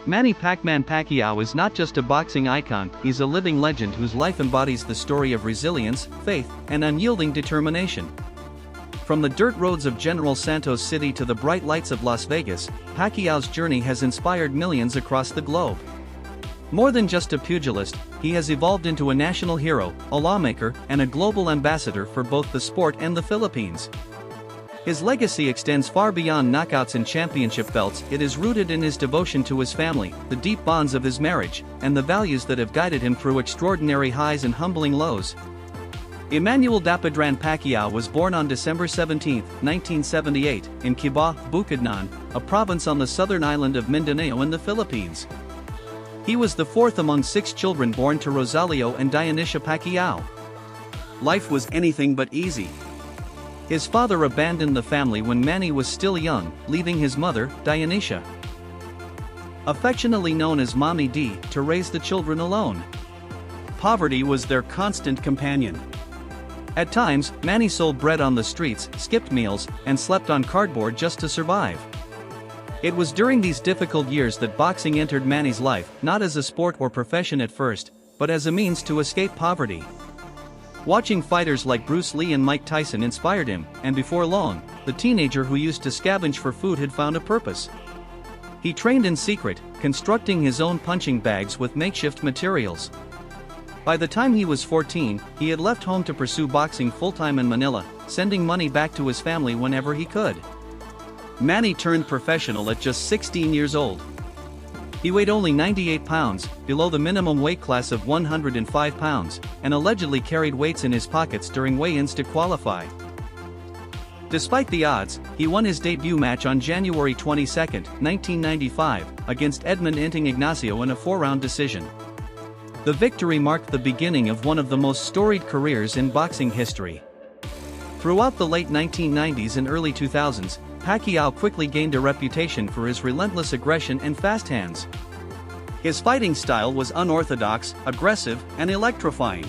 Manny Pacquiao is not just a boxing icon, he's a living legend whose life embodies the story of resilience, faith, and unyielding determination. From the dirt roads of General Santos City to the bright lights of Las Vegas, Pacquiao's journey has inspired millions across the globe. More than just a pugilist, he has evolved into a national hero, a lawmaker, and a global ambassador for both the sport and the Philippines. His legacy extends far beyond knockouts and championship belts. It is rooted in his devotion to his family, the deep bonds of his marriage, and the values that have guided him through extraordinary highs and humbling lows. Emmanuel Dapadran Pacquiao was born on December 17, 1978, in Kiba, Bukidnon, a province on the southern island of Mindanao in the Philippines. He was the fourth among 6 children born to Rosalio and Dionysia Pacquiao. Life was anything but easy. His father abandoned the family when Manny was still young, leaving his mother, Dionysia, affectionately known as Mommy D, to raise the children alone. Poverty was their constant companion. At times, Manny sold bread on the streets, skipped meals, and slept on cardboard just to survive. It was during these difficult years that boxing entered Manny's life, not as a sport or profession at first, but as a means to escape poverty. Watching fighters like Bruce Lee and Mike Tyson inspired him, and before long, the teenager who used to scavenge for food had found a purpose. He trained in secret, constructing his own punching bags with makeshift materials. By the time he was 14, he had left home to pursue boxing full-time in Manila, sending money back to his family whenever he could. Manny turned professional at just 16 years old. He weighed only 98 pounds, below the minimum weight class of 105 pounds, and allegedly carried weights in his pockets during weigh-ins to qualify. Despite the odds, he won his debut match on January 22, 1995, against Edmund Enting Ignacio in a 4-round decision. The victory marked the beginning of one of the most storied careers in boxing history. Throughout the late 1990s and early 2000s, Pacquiao quickly gained a reputation for his relentless aggression and fast hands. His fighting style was unorthodox, aggressive, and electrifying.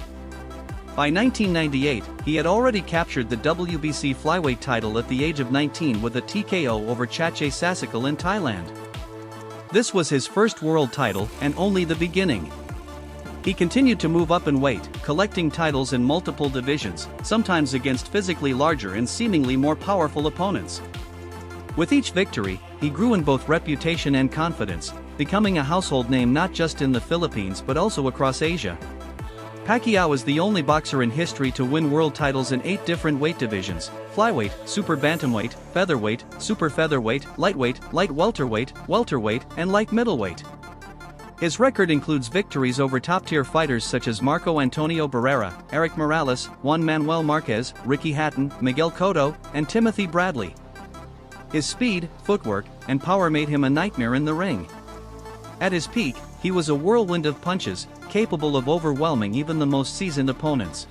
By 1998, he had already captured the WBC flyweight title at the age of 19 with a TKO over Chache Sasikal in Thailand. This was his first world title, and only the beginning. He continued to move up in weight, collecting titles in multiple divisions, sometimes against physically larger and seemingly more powerful opponents. With each victory, he grew in both reputation and confidence, becoming a household name not just in the Philippines but also across Asia. Pacquiao is the only boxer in history to win world titles in 8 different weight divisions: flyweight, super bantamweight, featherweight, super featherweight, lightweight, light welterweight, and light middleweight. His record includes victories over top-tier fighters such as Marco Antonio Barrera, Eric Morales, Juan Manuel Marquez, Ricky Hatton, Miguel Cotto, and Timothy Bradley. His speed, footwork, and power made him a nightmare in the ring. At his peak, he was a whirlwind of punches, capable of overwhelming even the most seasoned opponents.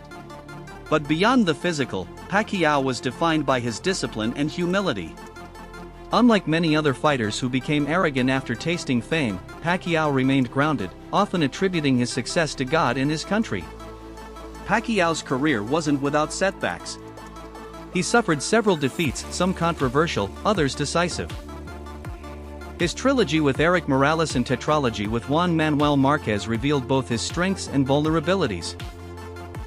But beyond the physical, Pacquiao was defined by his discipline and humility. Unlike many other fighters who became arrogant after tasting fame, Pacquiao remained grounded, often attributing his success to God and his country. Pacquiao's career wasn't without setbacks. He suffered several defeats, some controversial, others decisive. His trilogy with Eric Morales and tetralogy with Juan Manuel Marquez revealed both his strengths and vulnerabilities.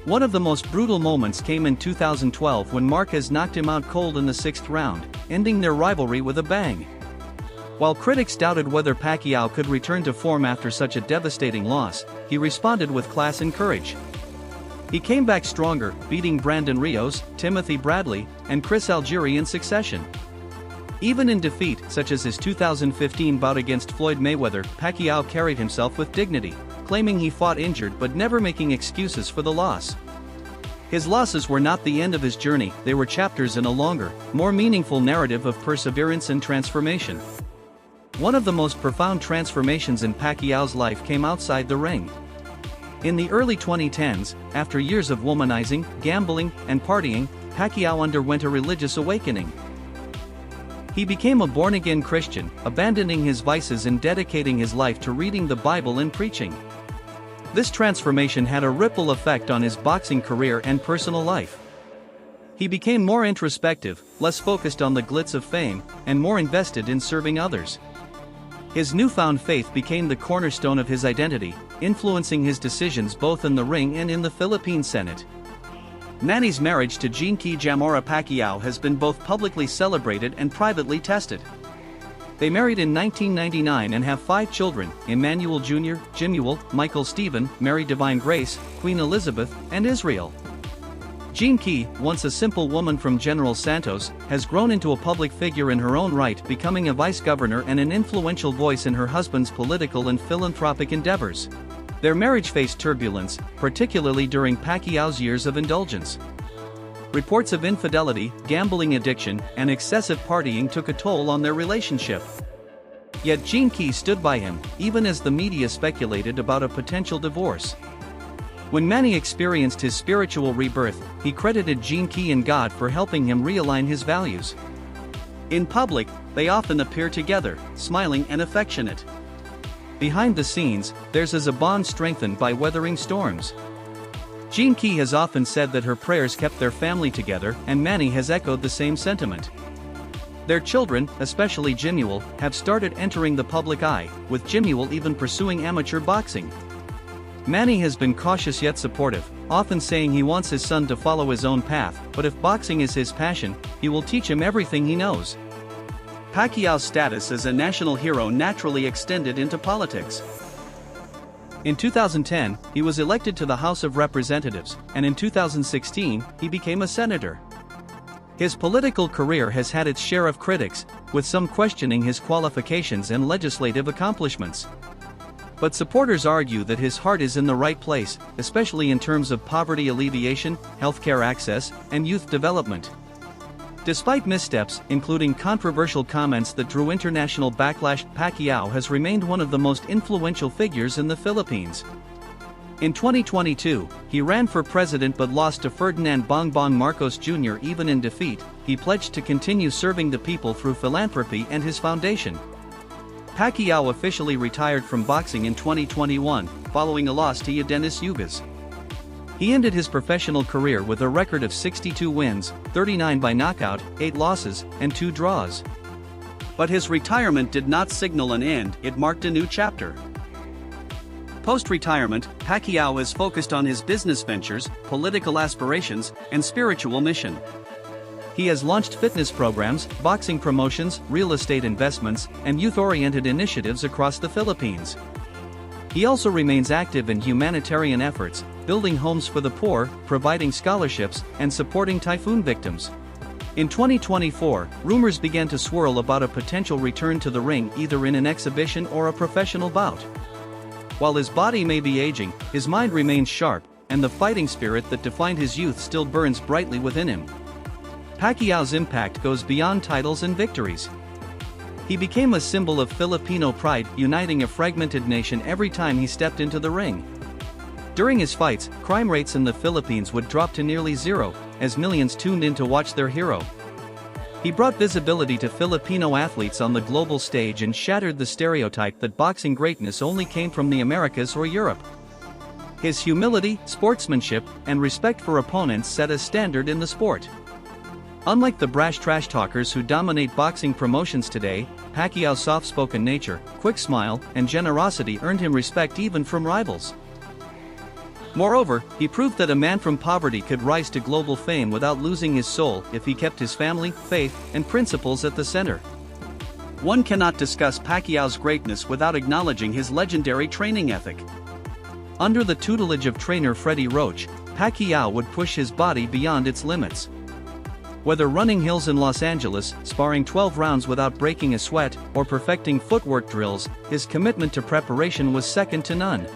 One of the most brutal moments came in 2012 when Marquez knocked him out cold in the 6th round, ending their rivalry with a bang. While critics doubted whether Pacquiao could return to form after such a devastating loss, he responded with class and courage. He came back stronger, beating Brandon Rios, Timothy Bradley, and Chris Algieri in succession. Even in defeat, such as his 2015 bout against Floyd Mayweather, Pacquiao carried himself with dignity, claiming he fought injured but never making excuses for the loss. His losses were not the end of his journey, they were chapters in a longer, more meaningful narrative of perseverance and transformation. One of the most profound transformations in Pacquiao's life came outside the ring. In the early 2010s, after years of womanizing, gambling, and partying, Pacquiao underwent a religious awakening. He became a born-again Christian, abandoning his vices and dedicating his life to reading the Bible and preaching. This transformation had a ripple effect on his boxing career and personal life. He became more introspective, less focused on the glitz of fame, and more invested in serving others. His newfound faith became the cornerstone of his identity, influencing his decisions both in the ring and in the Philippine Senate. Manny's marriage to Jeannie Pacquiao has been both publicly celebrated and privately tested. They married in 1999 and have 5 children: Emmanuel Jr., Jimuel, Michael Stephen, Mary Divine Grace, Queen Elizabeth, and Israel. Jeannie, once a simple woman from General Santos, has grown into a public figure in her own right, becoming a vice governor and an influential voice in her husband's political and philanthropic endeavors. Their marriage faced turbulence, particularly during Pacquiao's years of indulgence. Reports of infidelity, gambling addiction, and excessive partying took a toll on their relationship. Yet Jeannie stood by him, even as the media speculated about a potential divorce. When Manny experienced his spiritual rebirth, he credited Jeannie and God for helping him realign his values. In public, they often appear together, smiling and affectionate. Behind the scenes, theirs is a bond strengthened by weathering storms. Jeannie has often said that her prayers kept their family together, and Manny has echoed the same sentiment. Their children, especially Jimuel, have started entering the public eye, with Jimuel even pursuing amateur boxing. Manny has been cautious yet supportive, often saying he wants his son to follow his own path, but if boxing is his passion, he will teach him everything he knows. Pacquiao's status as a national hero naturally extended into politics. In 2010, he was elected to the House of Representatives, and in 2016, he became a senator. His political career has had its share of critics, with some questioning his qualifications and legislative accomplishments. But supporters argue that his heart is in the right place, especially in terms of poverty alleviation, healthcare access, and youth development. Despite missteps, including controversial comments that drew international backlash, Pacquiao has remained one of the most influential figures in the Philippines. In 2022, he ran for president but lost to Ferdinand Bongbong Marcos Jr. Even in defeat, he pledged to continue serving the people through philanthropy and his foundation. Pacquiao officially retired from boxing in 2021, following a loss to Yadenis Ugas. He ended his professional career with a record of 62 wins, 39 by knockout, 8 losses, and 2 draws. But his retirement did not signal an end, it marked a new chapter. Post-retirement, Pacquiao is focused on his business ventures, political aspirations, and spiritual mission. He has launched fitness programs, boxing promotions, real estate investments, and youth-oriented initiatives across the Philippines. He also remains active in humanitarian efforts, building homes for the poor, providing scholarships, and supporting typhoon victims. In 2024, rumors began to swirl about a potential return to the ring, either in an exhibition or a professional bout. While his body may be aging, his mind remains sharp, and the fighting spirit that defined his youth still burns brightly within him. Pacquiao's impact goes beyond titles and victories. He became a symbol of Filipino pride, uniting a fragmented nation every time he stepped into the ring. During his fights, crime rates in the Philippines would drop to nearly zero, as millions tuned in to watch their hero. He brought visibility to Filipino athletes on the global stage and shattered the stereotype that boxing greatness only came from the Americas or Europe. His humility, sportsmanship, and respect for opponents set a standard in the sport. Unlike the brash trash talkers who dominate boxing promotions today, Pacquiao's soft-spoken nature, quick smile, and generosity earned him respect even from rivals. Moreover, he proved that a man from poverty could rise to global fame without losing his soul if he kept his family, faith, and principles at the center. One cannot discuss Pacquiao's greatness without acknowledging his legendary training ethic. Under the tutelage of trainer Freddie Roach, Pacquiao would push his body beyond its limits. Whether running hills in Los Angeles, sparring 12 rounds without breaking a sweat, or perfecting footwork drills, his commitment to preparation was second to none.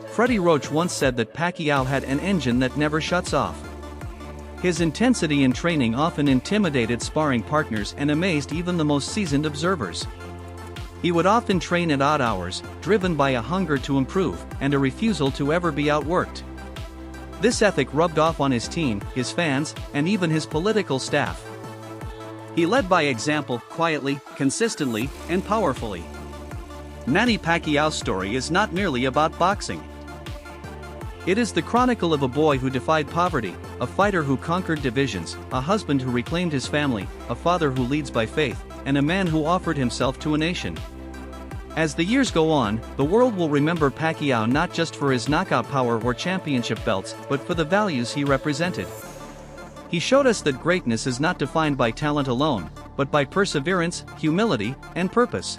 Freddie Roach once said that Pacquiao had an engine that never shuts off. His intensity in training often intimidated sparring partners and amazed even the most seasoned observers. He would often train at odd hours, driven by a hunger to improve and a refusal to ever be outworked. This ethic rubbed off on his team, his fans, and even his political staff. He led by example, quietly, consistently, and powerfully. Manny Pacquiao's story is not merely about boxing. It is the chronicle of a boy who defied poverty, a fighter who conquered divisions, a husband who reclaimed his family, a father who leads by faith, and a man who offered himself to a nation. As the years go on, the world will remember Pacquiao not just for his knockout power or championship belts, but for the values he represented. He showed us that greatness is not defined by talent alone, but by perseverance, humility, and purpose.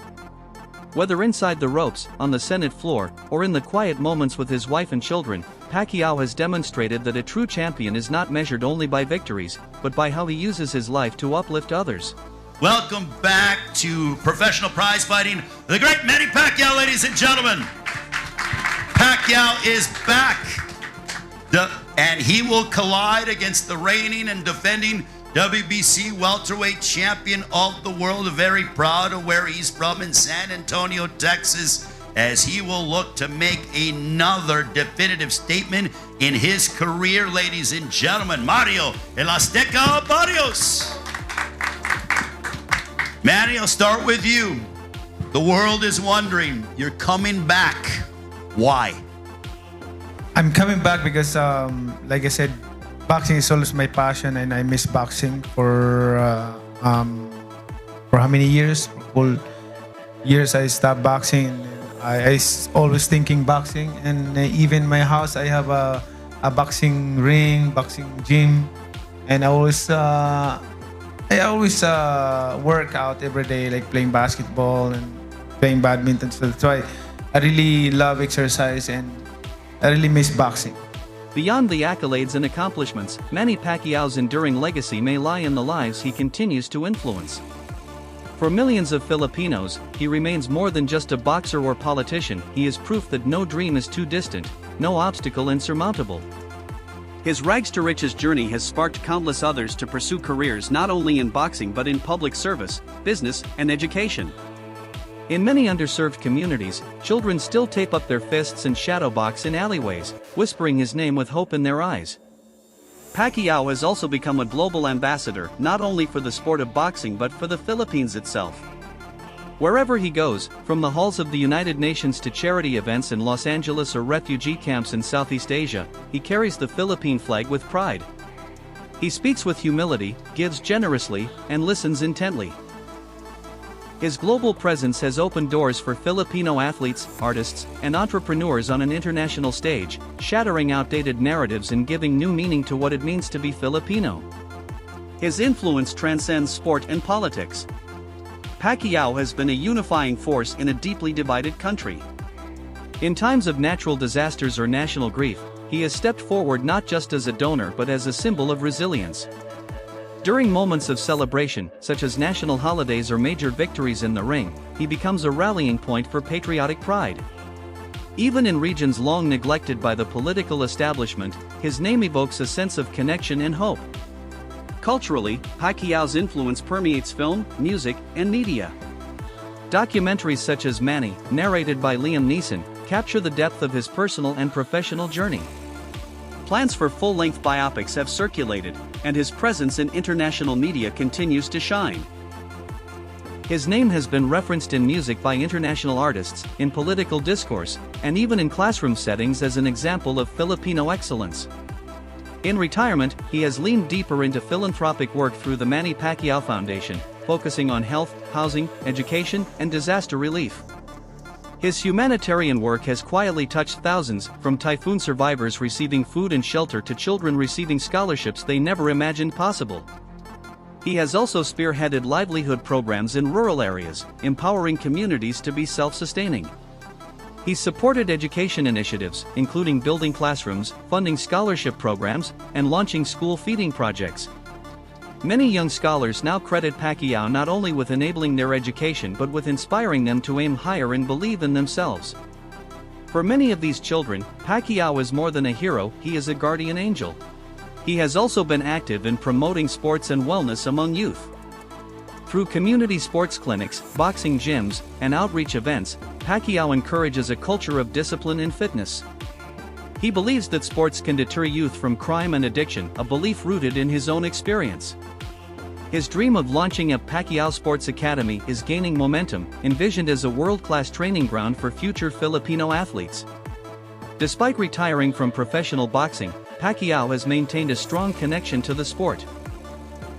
Whether inside the ropes, on the Senate floor, or in the quiet moments with his wife and children, Pacquiao has demonstrated that a true champion is not measured only by victories, but by how he uses his life to uplift others. Welcome back to professional prize fighting. The great Manny Pacquiao, ladies and gentlemen. Pacquiao is back. And he will collide against the reigning and defending WBC welterweight champion of the world. Very proud of where he's from in San Antonio, Texas, as he will look to make another definitive statement in his career, ladies and gentlemen. Mario El Azteca Barrios. Manny, I'll start with you. The world is wondering, you're coming back. Why? I'm coming back because, like I said, boxing is always my passion, and I miss boxing for how many years? Whole years I stopped boxing. And I always thinking boxing, and even my house I have a boxing ring, boxing gym, and I always work out every day, like playing basketball and playing badminton. So that's why I really love exercise, and I really miss boxing. Beyond the accolades and accomplishments, Manny Pacquiao's enduring legacy may lie in the lives he continues to influence. For millions of Filipinos, he remains more than just a boxer or politician. He is proof that no dream is too distant, no obstacle insurmountable. His rags-to-riches journey has sparked countless others to pursue careers not only in boxing but in public service, business, and education. In many underserved communities, children still tape up their fists and shadowbox in alleyways, whispering his name with hope in their eyes. Pacquiao has also become a global ambassador, not only for the sport of boxing but for the Philippines itself. Wherever he goes, from the halls of the United Nations to charity events in Los Angeles or refugee camps in Southeast Asia, he carries the Philippine flag with pride. He speaks with humility, gives generously, and listens intently. His global presence has opened doors for Filipino athletes, artists, and entrepreneurs on an international stage, shattering outdated narratives and giving new meaning to what it means to be Filipino. His influence transcends sport and politics. Pacquiao has been a unifying force in a deeply divided country. In times of natural disasters or national grief, he has stepped forward not just as a donor but as a symbol of resilience. During moments of celebration, such as national holidays or major victories in the ring, he becomes a rallying point for patriotic pride. Even in regions long neglected by the political establishment, his name evokes a sense of connection and hope. Culturally, Pacquiao's influence permeates film, music, and media. Documentaries such as Manny, narrated by Liam Neeson, capture the depth of his personal and professional journey. Plans for full-length biopics have circulated, and his presence in international media continues to shine. His name has been referenced in music by international artists, in political discourse, and even in classroom settings as an example of Filipino excellence. In retirement, he has leaned deeper into philanthropic work through the Manny Pacquiao Foundation, focusing on health, housing, education, and disaster relief. His humanitarian work has quietly touched thousands, from typhoon survivors receiving food and shelter to children receiving scholarships they never imagined possible. He has also spearheaded livelihood programs in rural areas, empowering communities to be self-sustaining. He's supported education initiatives, including building classrooms, funding scholarship programs, and launching school feeding projects. Many young scholars now credit Pacquiao not only with enabling their education but with inspiring them to aim higher and believe in themselves. For many of these children, Pacquiao is more than a hero, he is a guardian angel. He has also been active in promoting sports and wellness among youth. Through community sports clinics, boxing gyms, and outreach events, Pacquiao encourages a culture of discipline and fitness. He believes that sports can deter youth from crime and addiction, a belief rooted in his own experience. His dream of launching a Pacquiao Sports Academy is gaining momentum, envisioned as a world-class training ground for future Filipino athletes. Despite retiring from professional boxing, Pacquiao has maintained a strong connection to the sport.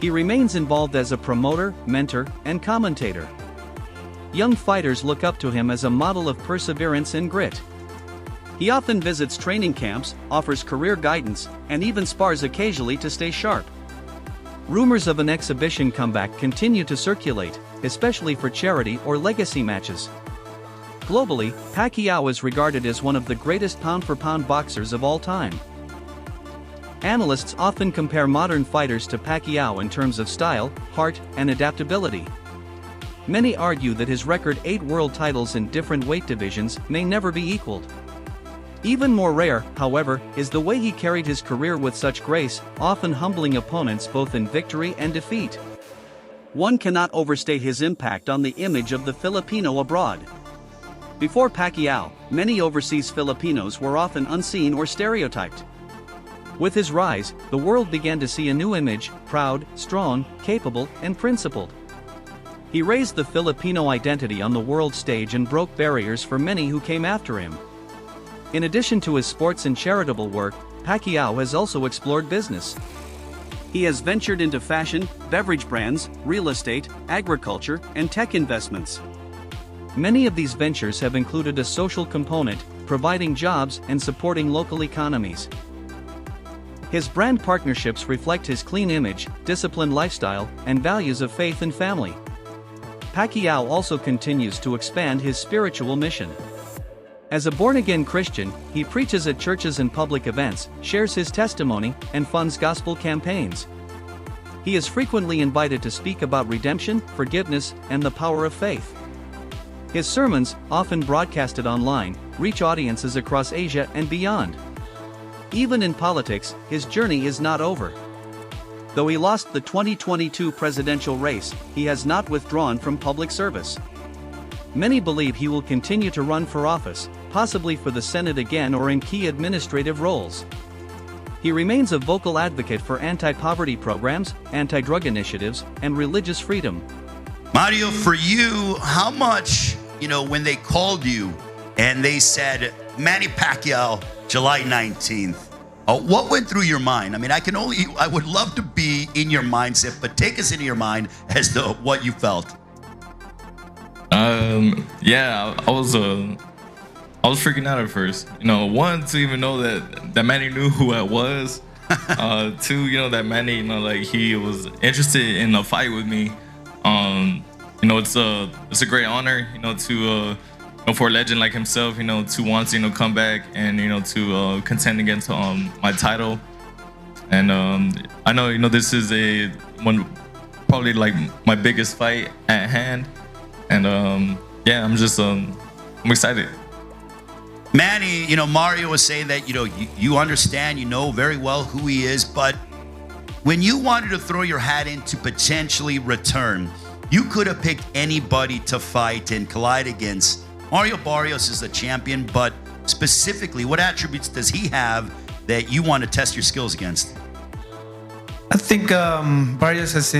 He remains involved as a promoter, mentor, and commentator. young fighters look up to him as a model of perseverance and grit. He often visits training camps, offers career guidance, and even spars occasionally to stay sharp. Rumors of an exhibition comeback continue to circulate, especially for charity or legacy matches. Globally, Pacquiao is regarded as one of the greatest pound-for-pound boxers of all time. Analysts often compare modern fighters to Pacquiao in terms of style, heart, and adaptability. Many argue that his record 8 world titles in different weight divisions may never be equaled. Even more rare, however, is the way he carried his career with such grace, often humbling opponents both in victory and defeat. One cannot overstate his impact on the image of the Filipino abroad. Before Pacquiao, many overseas Filipinos were often unseen or stereotyped. With his rise, the world began to see a new image: proud, strong, capable, and principled. He raised the Filipino identity on the world stage and broke barriers for many who came after him. In addition to his sports and charitable work, Pacquiao has also explored business. He has ventured into fashion, beverage brands, real estate, agriculture, and tech investments. Many of these ventures have included a social component, providing jobs and supporting local economies. His brand partnerships reflect his clean image, disciplined lifestyle, and values of faith and family. Pacquiao also continues to expand his spiritual mission. As a born-again Christian, he preaches at churches and public events, shares his testimony, and funds gospel campaigns. He is frequently invited to speak about redemption, forgiveness, and the power of faith. His sermons, often broadcasted online, reach audiences across Asia and beyond. Even in politics, his journey is not over. Though he lost the 2022 presidential race, he has not withdrawn from public service. Many believe he will continue to run for office, possibly for the Senate again or in key administrative roles. He remains a vocal advocate for anti-poverty programs, anti-drug initiatives, and religious freedom. Mario, for you, how much, when they called you and they said, Manny Pacquiao, July 19th, what went through your mind? I mean, I would love to be in your mindset, but take us into your mind as to what you felt. Yeah, I was freaking out at first. One, to even know that Manny knew who I was. Two, that Manny, he was interested in a fight with me. It's a great honor, to for a legend like himself, to want to come back and to contend against my title. And I know this is probably like my biggest fight at hand. And yeah, I'm excited. Manny, Mario was saying that you understand, very well who he is, but when you wanted to throw your hat in to potentially return, you could have picked anybody to fight and collide against. Mario Barrios is the champion, but specifically, what attributes does he have that you want to test your skills against? I think Barrios has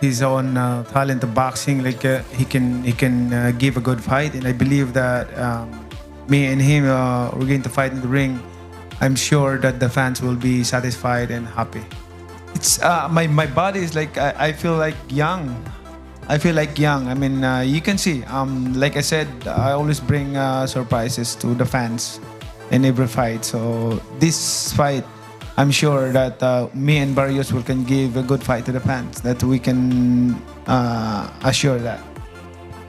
his own talent of boxing. Like he can give a good fight, and I believe that me and him we're going to fight in the ring. I'm sure that the fans will be satisfied and happy. It's my body is like I feel like young. I feel like young. I mean, you can see. Like I said, I always bring surprises to the fans in every fight. So this fight, I'm sure that me and Barrios can give a good fight to the fans. That we can assure that.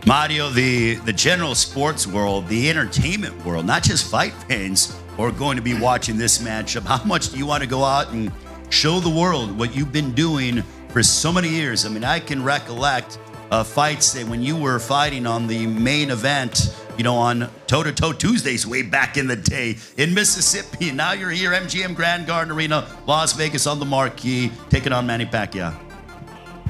Mario, the general sports world, the entertainment world, not just fight fans, are going to be watching this matchup. How much do you want to go out and show the world what you've been doing for so many years? I mean, I can recollect fights that when you were fighting on the main event, on toe-to-toe Tuesdays way back in the day in Mississippi. Now you're here, MGM Grand Garden Arena, Las Vegas on the marquee, taking on Manny Pacquiao.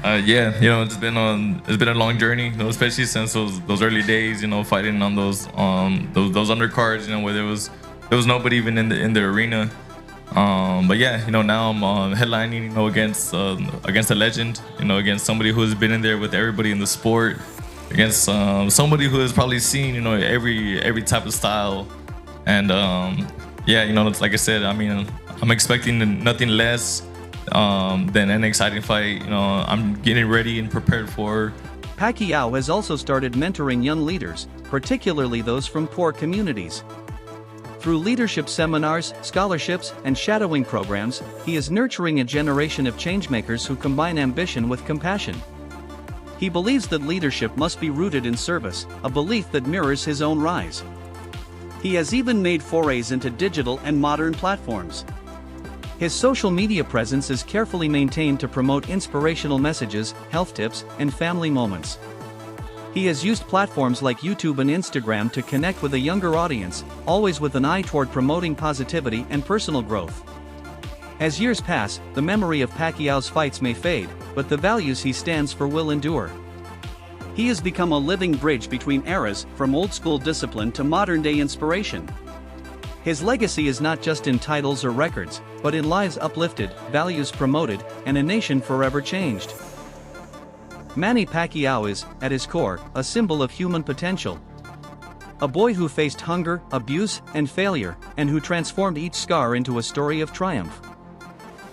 Yeah, it's been a long journey, especially since those early days, fighting on those undercards, where there was nobody even in the arena. But yeah, now I'm headlining, against a legend, against somebody who has been in there with everybody in the sport, against somebody who has probably seen, every type of style. And yeah, it's like I said, I mean, I'm expecting nothing less than an exciting fight. I'm getting ready and prepared for Pacquiao has also started mentoring young leaders, particularly those from poor communities. Through leadership seminars, scholarships, and shadowing programs, he is nurturing a generation of changemakers who combine ambition with compassion. He believes that leadership must be rooted in service, a belief that mirrors his own rise. He has even made forays into digital and modern platforms. His social media presence is carefully maintained to promote inspirational messages, health tips, and family moments. He has used platforms like YouTube and Instagram to connect with a younger audience, always with an eye toward promoting positivity and personal growth. As years pass, the memory of Pacquiao's fights may fade, but the values he stands for will endure. He has become a living bridge between eras, from old-school discipline to modern-day inspiration. His legacy is not just in titles or records, but in lives uplifted, values promoted, and a nation forever changed. Manny Pacquiao is, at his core, a symbol of human potential. A boy who faced hunger, abuse, and failure, and who transformed each scar into a story of triumph.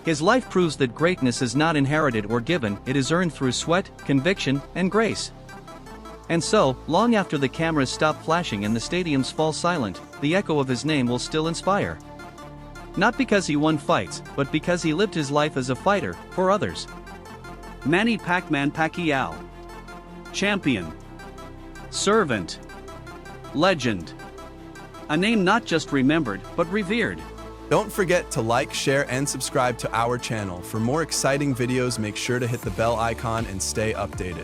His life proves that greatness is not inherited or given, it is earned through sweat, conviction, and grace. And so, long after the cameras stop flashing and the stadiums fall silent, the echo of his name will still inspire. Not because he won fights, but because he lived his life as a fighter, for others. Manny "Pac-Man" Pacquiao. Champion. Servant. Legend. A name not just remembered, but revered. Don't forget to like, share, and subscribe to our channel. For more exciting videos, make sure to hit the bell icon and stay updated.